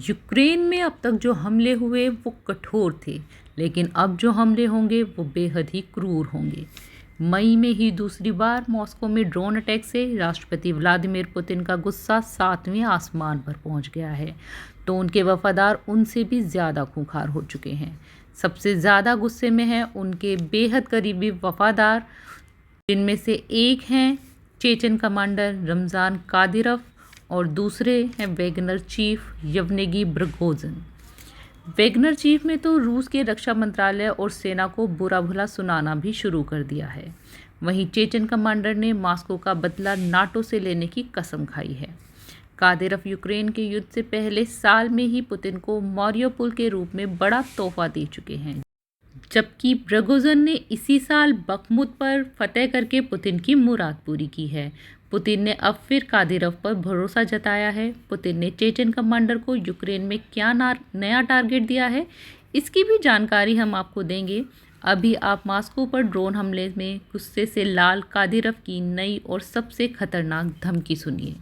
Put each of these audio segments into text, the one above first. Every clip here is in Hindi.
यूक्रेन में अब तक जो हमले हुए वो कठोर थे, लेकिन अब जो हमले होंगे वो बेहद ही क्रूर होंगे। मई में ही दूसरी बार मॉस्को में ड्रोन अटैक से राष्ट्रपति व्लादिमीर पुतिन का गुस्सा 7वें आसमान पर पहुंच गया है, तो उनके वफादार उनसे भी ज़्यादा खूंखार हो चुके हैं। सबसे ज़्यादा गुस्से में हैं उनके बेहद करीबी वफादार, जिनमें से एक हैं चेचन कमांडर रमज़ान कादिरोव और दूसरे हैं Wagner chief Yevgeny Prigozhin. Wagner chief में तो रूस के रक्षा मंत्रालय और सेना को बुरा भला सुनाना भी शुरू कर दिया है। वहीं चेचन कमांडर ने मॉस्को का बदला नाटो से लेने की कसम खाई है। कादिरोव यूक्रेन के युद्ध से पहले साल में ही पुतिन को मारियोपोल के रूप में बड़ा तोहफा दे चुके हैं, जबकि प्रिगोजिन ने इसी साल बखमुत पर फतेह करके पुतिन की मुराद पूरी की है। पुतिन ने अब फिर कादिरोव पर भरोसा जताया है। पुतिन ने चेचन कमांडर को यूक्रेन में क्या नया टारगेट दिया है, इसकी भी जानकारी हम आपको देंगे। अभी आप मॉस्को पर ड्रोन हमले में गुस्से से लाल कादिरोव की नई और सबसे खतरनाक धमकी सुनिए।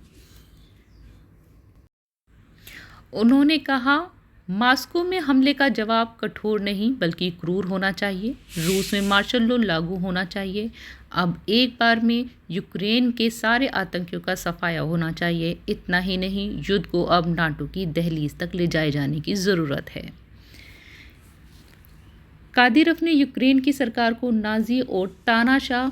उन्होंने कहा, मॉस्को में हमले का जवाब कठोर नहीं बल्कि क्रूर होना चाहिए। रूस में मार्शल लॉ लागू होना चाहिए। अब एक बार में यूक्रेन के सारे आतंकियों का सफाया होना चाहिए। इतना ही नहीं, युद्ध को अब नाटो की दहलीज तक ले जाए जाने की ज़रूरत है। कादिरोव ने यूक्रेन की सरकार को नाजी और तानाशाह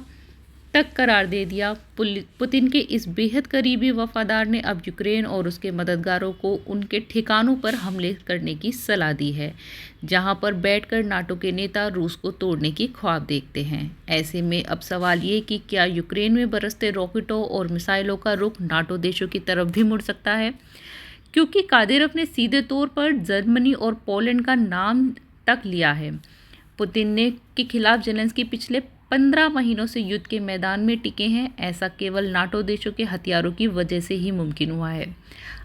तक करार दे दिया। पुतिन के इस बेहद करीबी वफादार ने अब यूक्रेन और उसके मददगारों को उनके ठिकानों पर हमले करने की सलाह दी है, जहां पर बैठकर नाटो के नेता रूस को तोड़ने की ख्वाब देखते हैं। ऐसे में अब सवाल ये कि क्या यूक्रेन में बरसते रॉकेटों और मिसाइलों का रुख नाटो देशों की तरफ भी मुड़ सकता है, क्योंकि कादिरोव ने सीधे तौर पर जर्मनी और पोलैंड का नाम तक लिया है। पुतिन ने के खिलाफ ज़ेलेंस्की पिछले 15 महीनों से युद्ध के मैदान में टिके हैं। ऐसा केवल नाटो देशों के हथियारों की वजह से ही मुमकिन हुआ है।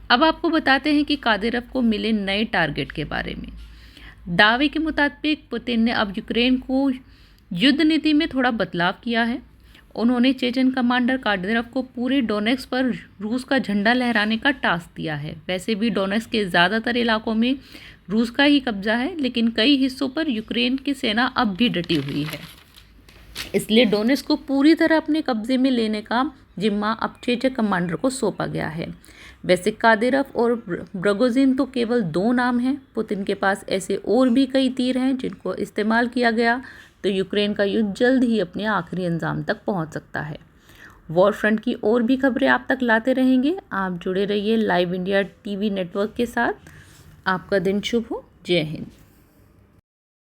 अब आपको बताते हैं कि कादिरोव को मिले नए टारगेट के बारे में। दावे के मुताबिक पुतिन ने अब यूक्रेन को युद्ध नीति में थोड़ा बदलाव किया है। उन्होंने चेचन कमांडर कादिरोव को पूरे डोनेट्स्क पर रूस का झंडा लहराने का टास्क दिया है। वैसे भी डोनेट्स्क के ज़्यादातर इलाकों में रूस का ही कब्जा है, लेकिन कई हिस्सों पर यूक्रेन की सेना अब भी डटी हुई है। इसलिए डोनेट्स्क को पूरी तरह अपने कब्जे में लेने का जिम्मा अब चेचन कमांडर को सौंपा गया है। वैसे कादिरोव और प्रिगोजिन तो केवल 2 नाम हैं। पुतिन के पास ऐसे और भी कई तीर हैं जिनको इस्तेमाल किया गया तो यूक्रेन का युद्ध जल्द ही अपने आखिरी अंजाम तक पहुंच सकता है। वॉर फ्रंट की और भी खबरें आप तक लाते रहेंगे। आप जुड़े रहिए लाइव इंडिया टीवी नेटवर्क के साथ। आपका दिन शुभ हो। जय हिंद।